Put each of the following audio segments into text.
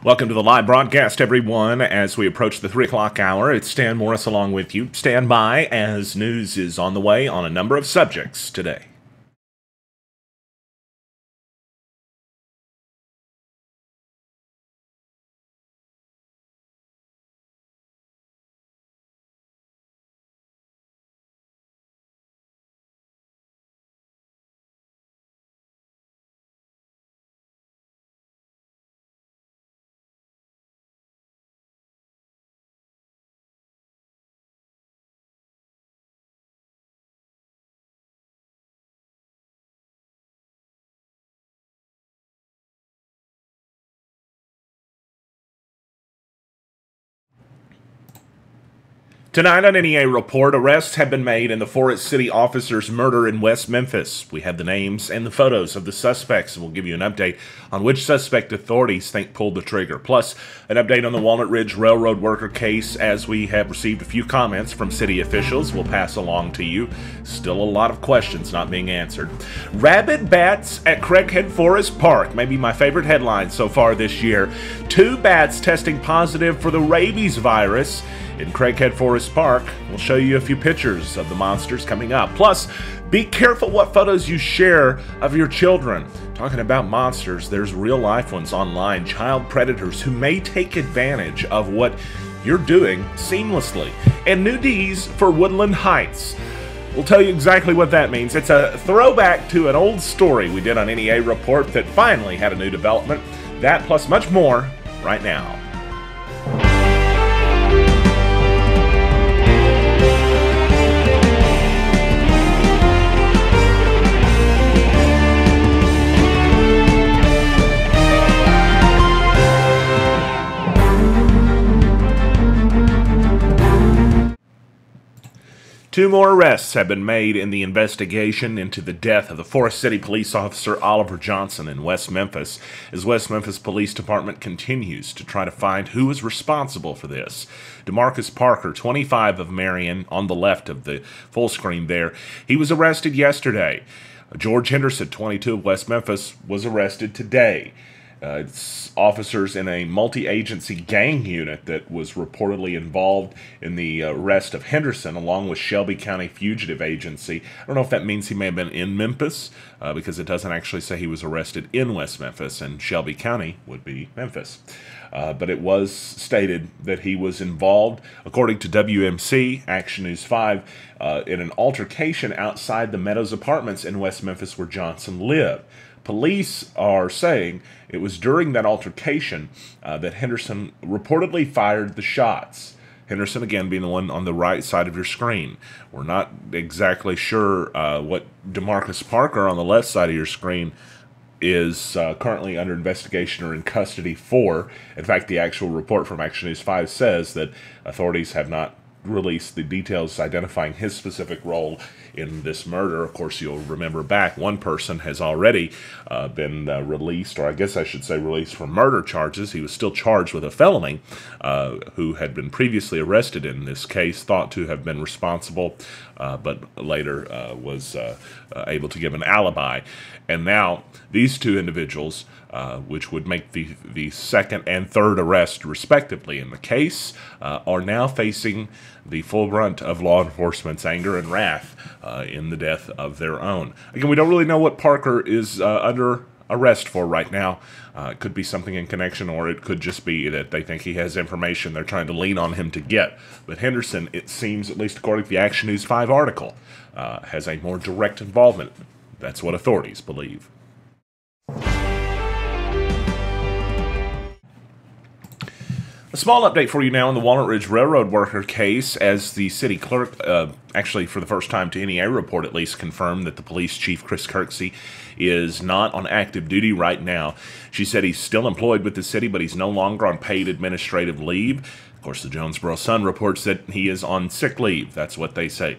Welcome to the live broadcast, everyone. As we approach the 3 o'clock hour, it's Stan Morris along with you. Stand by as news is on the way on a number of subjects today. Tonight on NEA Report, arrests have been made in the Forest City officer's murder in West Memphis. We have the names and the photos of the suspects, and we'll give you an update on which suspect authorities think pulled the trigger. Plus, an update on the Walnut Ridge Railroad worker case, as we have received a few comments from city officials we'll pass along to you. Still a lot of questions not being answered. Rabid bats at Craighead Forest Park, maybe my favorite headline so far this year. 2 bats testing positive for the rabies virus in Craighead Forest Park. We'll show you a few pictures of the monsters coming up. Plus, be careful what photos you share of your children. Talking about monsters, there's real life ones online, child predators who may take advantage of what you're doing seamlessly. And new Ds for Woodland Heights. We'll tell you exactly what that means. It's a throwback to an old story we did on NEA Report that finally had a new development. That plus much more right now. Two more arrests have been made in the investigation into the death of the Forest City police officer Oliver Johnson in West Memphis, as West Memphis Police Department continues to try to find who is responsible for this. DeMarcus Parker, 25 of Marion, on the left of the full screen there, he was arrested yesterday. George Henderson, 22 of West Memphis, was arrested today. It's officers in a multi-agency gang unit that was reportedly involved in the arrest of Henderson, along with Shelby County Fugitive Agency. I don't know if that means he may have been in Memphis, because it doesn't actually say he was arrested in West Memphis, and Shelby County would be Memphis. But it was stated that he was involved, according to WMC, Action News 5, in an altercation outside the Meadows Apartments in West Memphis where Johnson lived. Police are saying it was during that altercation that Henderson reportedly fired the shots. Henderson, again, being the one on the right side of your screen. We're not exactly sure what DeMarcus Parker on the left side of your screen is currently under investigation or in custody for. In fact, the actual report from Action News 5 says that authorities have not released the details identifying his specific role in this murder. Of course, you'll remember back, one person has already been released, or I guess I should say released for murder charges. He was still charged with a felony, who had been previously arrested in this case, thought to have been responsible, but later was able to give an alibi. And now, these two individuals, which would make the second and third arrest respectively in the case, are now facing the full brunt of law enforcement's anger and wrath in the death of their own. Again, we don't really know what Parker is under arrest for right now. It could be something in connection, or it could just be that they think he has information they're trying to lean on him to get. But Henderson, it seems, at least according to the Action News 5 article, has a more direct involvement. That's what authorities believe. A small update for you now in the Walnut Ridge Railroad worker case, as the city clerk, actually for the first time to NEA Report at least, confirmed that the police chief, Chris Kirksey, is not on active duty right now. She said he's still employed with the city, but he's no longer on paid administrative leave. Of course, the Jonesboro Sun reports that he is on sick leave. That's what they say.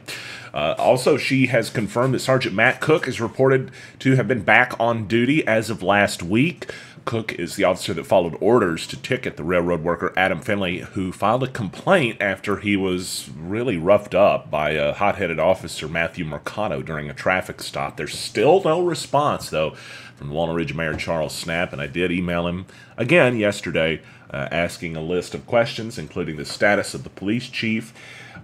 Also, she has confirmed that Sergeant Matt Cook is reported to have been back on duty as of last week. Cook is the officer that followed orders to ticket the railroad worker Adam Finley, who filed a complaint after he was really roughed up by a hot-headed officer, Matthew Mercado, during a traffic stop. There's still no response, though, from Walnut Ridge Mayor Charles Snapp, and I did email him again yesterday asking a list of questions, including the status of the police chief,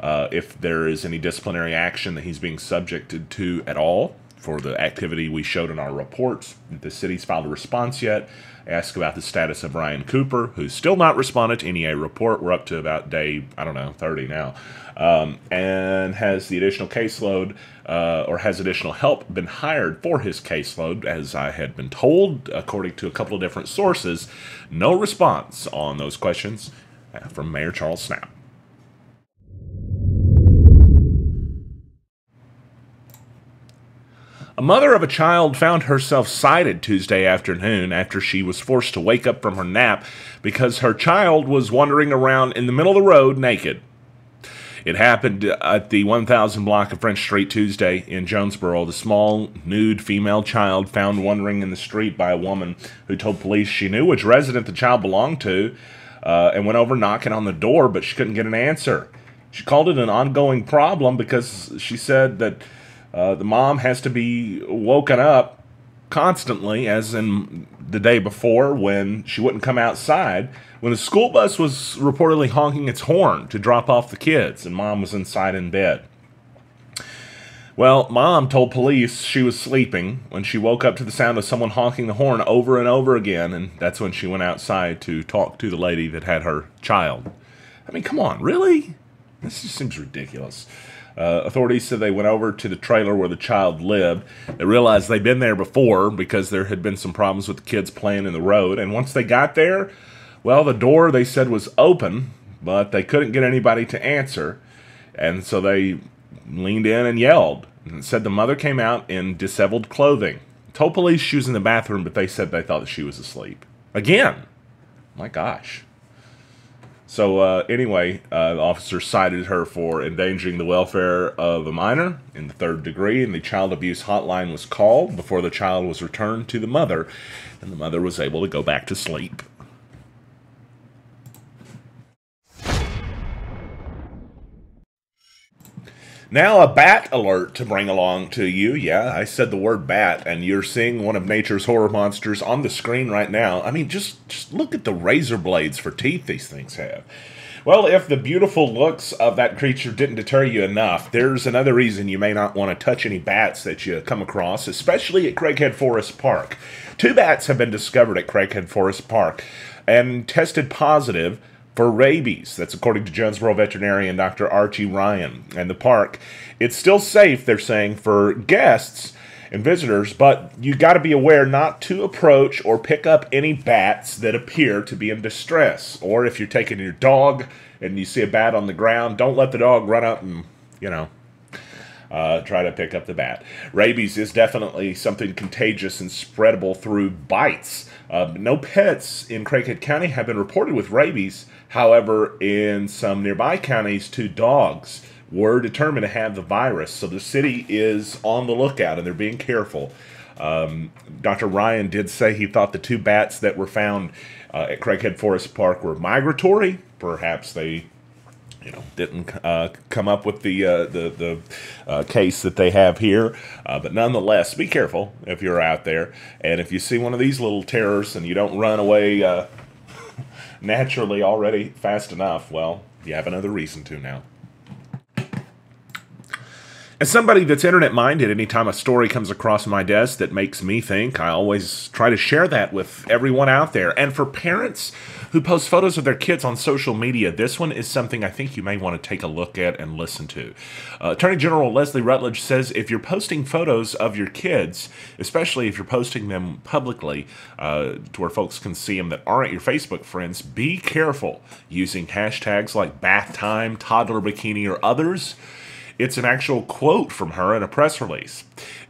if there is any disciplinary action that he's being subjected to at all for the activity we showed in our reports. The city's filed a response yet. Ask about the status of Ryan Cooper, who's still not responded to any report. We're up to about day, 30 now. And has the additional caseload, or has additional help been hired for his caseload, as I had been told, according to a couple of different sources. No response on those questions from Mayor Charles Schnapp. A mother of a child found herself cited Tuesday afternoon after she was forced to wake up from her nap because her child was wandering around in the middle of the road naked. It happened at the 1000 block of French Street Tuesday in Jonesboro. The small, nude female child found wandering in the street by a woman who told police she knew which resident the child belonged to and went over knocking on the door, but she couldn't get an answer. She called it an ongoing problem because she said that the mom has to be woken up constantly, as in the day before when she wouldn't come outside, when the school bus was reportedly honking its horn to drop off the kids, and mom was inside in bed. Well, mom told police she was sleeping when she woke up to the sound of someone honking the horn over and over again, and that's when she went outside to talk to the lady that had her child. I mean, come on, really? This just seems ridiculous. Authorities said they went over to the trailer where the child lived. They realized they'd been there before because there had been some problems with the kids playing in the road. And once they got there, well, the door, they said, was open, but they couldn't get anybody to answer. And so they leaned in and yelled. And said the mother came out in disheveled clothing. Told police she was in the bathroom, but they said they thought that she was asleep. Again. My gosh. So anyway, the officer cited her for endangering the welfare of a minor in the 3rd degree, and the child abuse hotline was called before the child was returned to the mother, and the mother was able to go back to sleep. Now a bat alert to bring along to you. Yeah, I said the word bat, and you're seeing one of nature's horror monsters on the screen right now. I mean, just look at the razor blades for teeth these things have. Well, if the beautiful looks of that creature didn't deter you enough, there's another reason you may not want to touch any bats that you come across, especially at Craighead Forest Park. 2 bats have been discovered at Craighead Forest Park and tested positive for rabies. That's according to Jonesboro veterinarian Dr. Archie Ryan. And the park, it's still safe, they're saying, for guests and visitors, but you got to be aware not to approach or pick up any bats that appear to be in distress. Or if you're taking your dog and you see a bat on the ground, don't let the dog run up and, try to pick up the bat. Rabies is definitely something contagious and spreadable through bites. No pets in Craighead County have been reported with rabies. However, in some nearby counties, 2 dogs were determined to have the virus. So the city is on the lookout, and they're being careful. Dr. Ryan did say he thought the 2 bats that were found at Craighead Forest Park were migratory. Perhaps they didn't come up with the case that they have here. But nonetheless, be careful if you're out there. And if you see one of these little terrors and you don't run away naturally already fast enough, well, you have another reason to now. As somebody that's internet-minded, anytime a story comes across my desk that makes me think, I always try to share that with everyone out there. And for parents who post photos of their kids on social media, this one is something I think you may want to take a look at and listen to. Attorney General Leslie Rutledge says if you're posting photos of your kids, especially if you're posting them publicly to where folks can see them that aren't your Facebook friends, be careful using hashtags like bath time, toddler bikini, or others. It's an actual quote from her in a press release.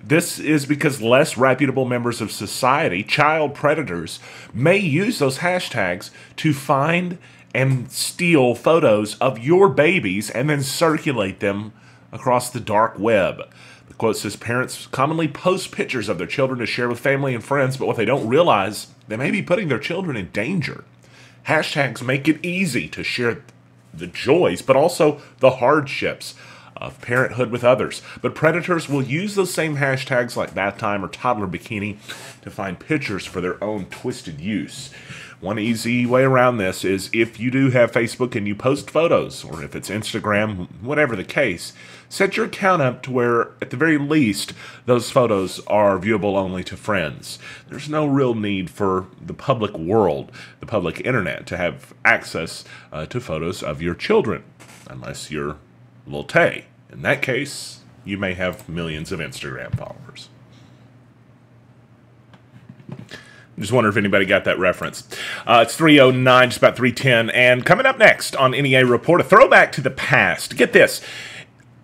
This is because less reputable members of society, child predators, may use those hashtags to find and steal photos of your babies and then circulate them across the dark web. The quote says parents commonly post pictures of their children to share with family and friends, but what they don't realize, they may be putting their children in danger. Hashtags make it easy to share the joys, but also the hardships of parenthood with others. But predators will use those same hashtags like bath time or toddler bikini to find pictures for their own twisted use. One easy way around this is if you do have Facebook and you post photos, or if it's Instagram, whatever the case, set your account up to where, at the very least, those photos are viewable only to friends. There's no real need for the public world, the public internet, to have access to photos of your children, unless you're Lil Tay. In that case, you may have millions of Instagram followers. Just wonder if anybody got that reference. It's 3:09, just about 3:10, and coming up next on NEA Report, a throwback to the past. Get this.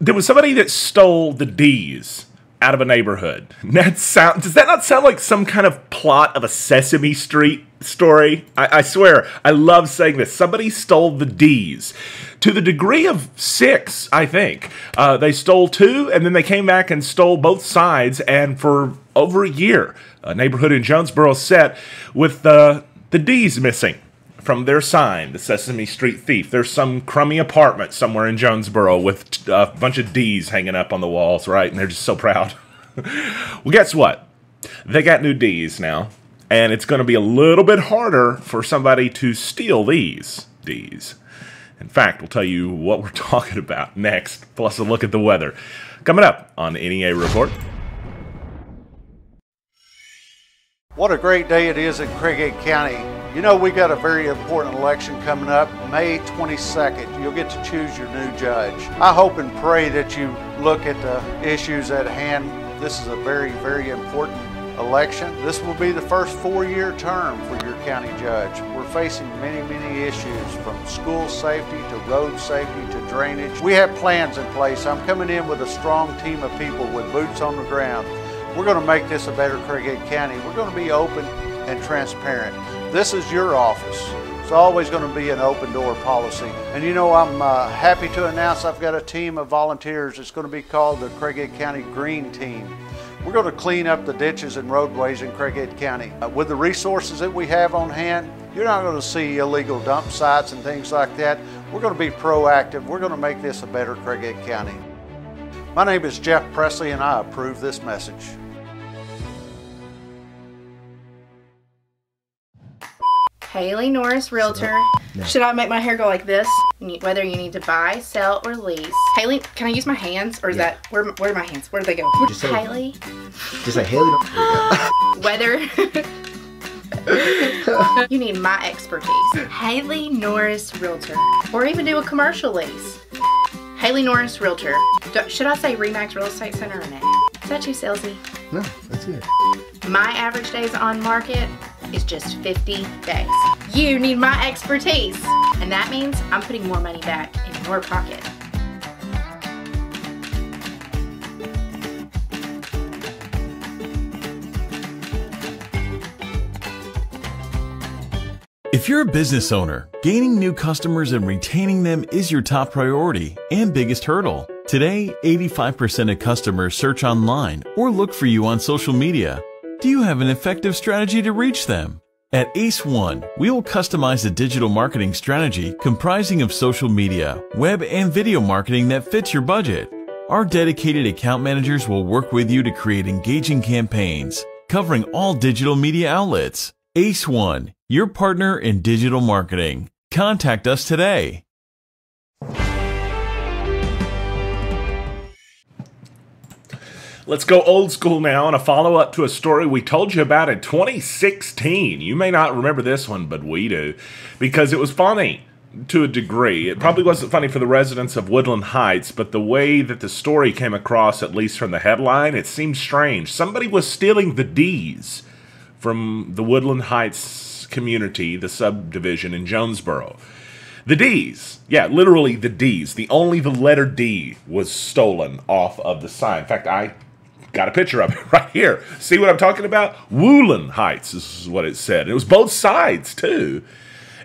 There was somebody that stole the D's out of a neighborhood. Does that not sound like some kind of plot of a Sesame Street story? I swear, I love saying this. Somebody stole the D's. To the degree of 6, I think. They stole 2, and then they came back and stole both sides, and for over a year, a neighborhood in Jonesboro set with the D's missing from their sign, the Sesame Street Thief. There's some crummy apartment somewhere in Jonesboro with a bunch of D's hanging up on the walls, right? And they're just so proud. Well, guess what? They got new D's now, and it's going to be a little bit harder for somebody to steal these D's. In fact, we'll tell you what we're talking about next, plus a look at the weather. Coming up on NEA Report. What a great day it is in Craighead County. You know, we got a very important election coming up, May 22nd. You'll get to choose your new judge. I hope and pray that you look at the issues at hand. This is a very, very important election. This will be the first 4-year term for your county judge. We're facing many, many issues, from school safety to road safety to drainage. We have plans in place. I'm coming in with a strong team of people with boots on the ground. We're going to make this a better Craighead County. We're going to be open and transparent. This is your office. It's always going to be an open door policy. And you know, I'm happy to announce I've got a team of volunteers. It's going to be called the Craighead County Green Team. We're going to clean up the ditches and roadways in Craighead County. With the resources that we have on hand, you're not going to see illegal dump sites and things like that. We're going to be proactive. We're going to make this a better Craighead County. My name is Jeff Presley, and I approve this message. Haley Norris, Realtor. No. Should I make my hair go like this? Whether you need to buy, sell, or lease. Haley, can I use my hands, or is that where are my hands? Where do they go? Just say Haley. Just like Haley. Whether you need my expertise. Haley Norris, Realtor, or even do a commercial lease. Haley Norris, Realtor. Should I say Remax Real Estate Center or no? Is that too salesy? No, that's good. My average days on market is just 50 days. You need my expertise, and that means I'm putting more money back in your pocket. If you're a business owner, gaining new customers and retaining them is your top priority and biggest hurdle. Today, 85% of customers search online or look for you on social media. Do you have an effective strategy to reach them? At Ace One, we will customize a digital marketing strategy comprising of social media, web, and video marketing that fits your budget. Our dedicated account managers will work with you to create engaging campaigns, covering all digital media outlets. Ace One, your partner in digital marketing. Contact us today. Let's go old school now on a follow-up to a story we told you about in 2016. You may not remember this one, but we do, because it was funny to a degree. It probably wasn't funny for the residents of Woodland Heights, but the way that the story came across, at least from the headline, it seemed strange. Somebody was stealing the D's from the Woodland Heights community, the subdivision in Jonesboro. The D's, yeah, literally the D's. Only the letter D was stolen off of the sign. In fact, I got a picture of it right here. See what I'm talking about? Woodland Heights is what it said. It was both sides, too.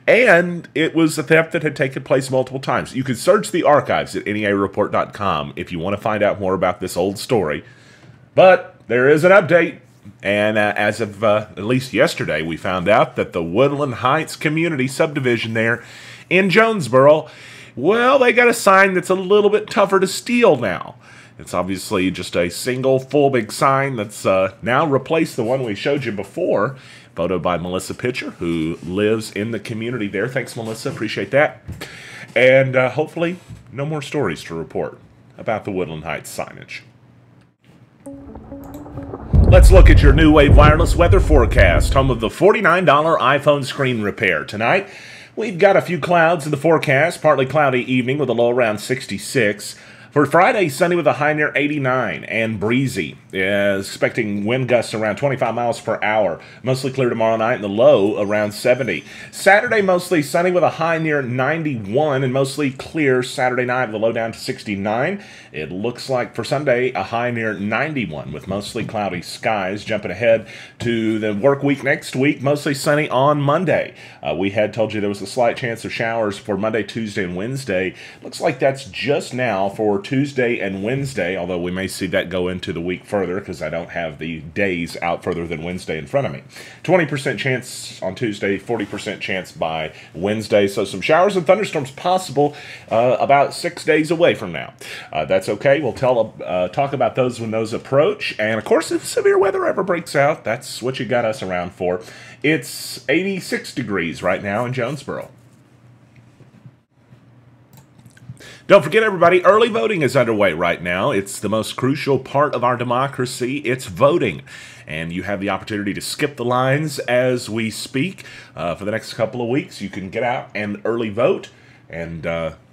And it was a theft that had taken place multiple times. You can search the archives at neareport.com if you want to find out more about this old story. But there is an update. And as of at least yesterday, we found out that the Woodland Heights community subdivision there in Jonesboro Well, they got a sign that's a little bit tougher to steal now. It's obviously just a single full big sign that's now replaced the one we showed you before. Photo by Melissa Pitcher, who lives in the community there. Thanks, Melissa. Appreciate that. And hopefully no more stories to report about the Woodland Heights signage. Let's look at your New Wave Wireless weather forecast, home of the $49 iPhone screen repair. Tonight, we've got a few clouds in the forecast, partly cloudy evening with a low around 66. For Friday, sunny with a high near 89 and breezy. Expecting wind gusts around 25 miles per hour. Mostly clear tomorrow night and the low around 70. Saturday, mostly sunny with a high near 91 and mostly clear Saturday night with a low down to 69. It looks like for Sunday, a high near 91 with mostly cloudy skies. Jumping ahead to the work week next week, mostly sunny on Monday. We had told you there was a slight chance of showers for Monday, Tuesday, and Wednesday. Looks like that's just now for Tuesday and Wednesday, although we may see that go into the week further because I don't have the days out further than Wednesday in front of me. 20% chance on Tuesday, 40% chance by Wednesday, so some showers and thunderstorms possible about 6 days away from now. That's okay. We'll talk about those when those approach, and of course, if severe weather ever breaks out, that's what you got us around for. It's 86 degrees right now in Jonesboro. Don't forget, everybody, early voting is underway right now. It's the most crucial part of our democracy. It's voting. And you have the opportunity to skip the lines as we speak. For the next couple of weeks, you can get out and early vote. And,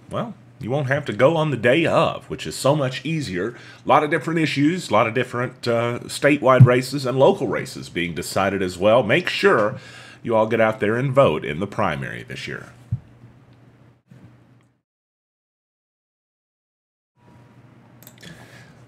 well, you won't have to go on the day of, which is so much easier. A lot of different issues, a lot of different statewide races and local races being decided as well. Make sure you all get out there and vote in the primary this year.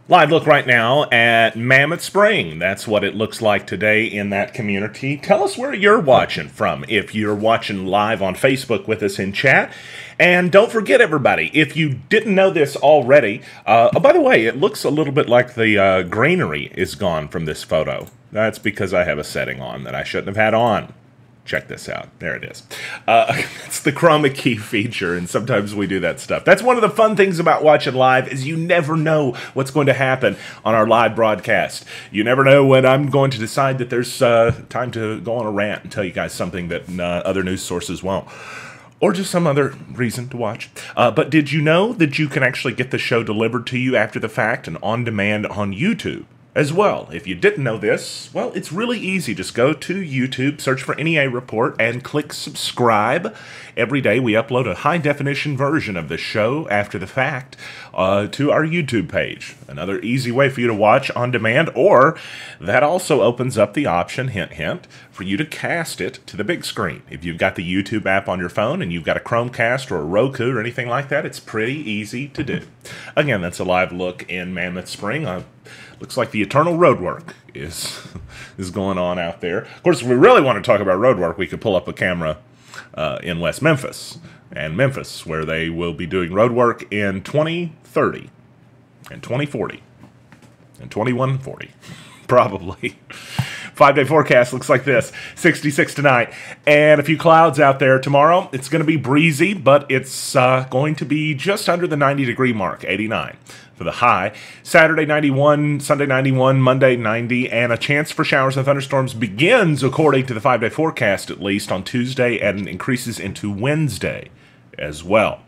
Live look right now at Mammoth Spring. That's what it looks like today in that community. Tell us where you're watching from if you're watching live on Facebook with us in chat. And don't forget, everybody, if you didn't know this already, oh, by the way, it looks a little bit like the greenery is gone from this photo. That's because I have a setting on that I shouldn't have had on. Check this out. There it is. It's the chroma key feature, and sometimes we do that stuff. That's one of the fun things about watching live is you never know what's going to happen on our live broadcast. You never know when I'm going to decide that there's time to go on a rant and tell you guys something that other news sources won't. Or just some other reason to watch. But did you know that you can actually get the show delivered to you after the fact and on demand on YouTube as well? If you didn't know this, well, it's really easy. Just go to YouTube, search for NEA Report, and click subscribe. Every day we upload a high-definition version of the show after the fact to our YouTube page. Another easy way for you to watch on demand, or that also opens up the option, hint, hint, for you to cast it to the big screen. If you've got the YouTube app on your phone and you've got a Chromecast or a Roku or anything like that, it's pretty easy to do. Again, that's a live look in Mammoth Spring. Looks like the eternal road work is going on out there. Of course, if we really want to talk about road work, we could pull up a camera in West Memphis and Memphis, where they will be doing road work in 2030 and 2040 and 2140, probably. 5-day forecast looks like this. 66 tonight and a few clouds out there tomorrow. It's going to be breezy, but it's going to be just under the 90-degree mark, 89 for the high. Saturday 91, Sunday 91, Monday 90, and a chance for showers and thunderstorms begins, according to the 5-day forecast at least, on Tuesday and increases into Wednesday as well.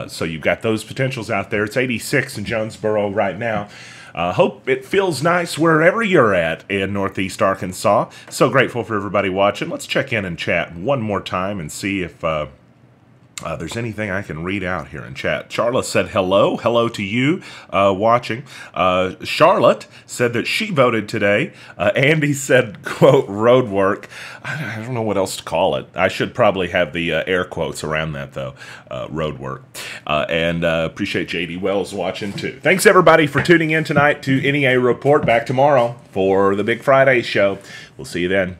So you've got those potentials out there. It's 86 in Jonesboro right now. Hope it feels nice wherever you're at in Northeast Arkansas. So grateful for everybody watching. Let's check in and chat one more time and see if there's anything I can read out here in chat. Charlotte said hello. Hello to you watching. Charlotte said that she voted today. Andy said, quote, road work. I don't know what else to call it. I should probably have the air quotes around that, though. Road work. And appreciate J.D. Wells watching, too. Thanks, everybody, for tuning in tonight to NEA Report. Back tomorrow for the Big Friday show. We'll see you then.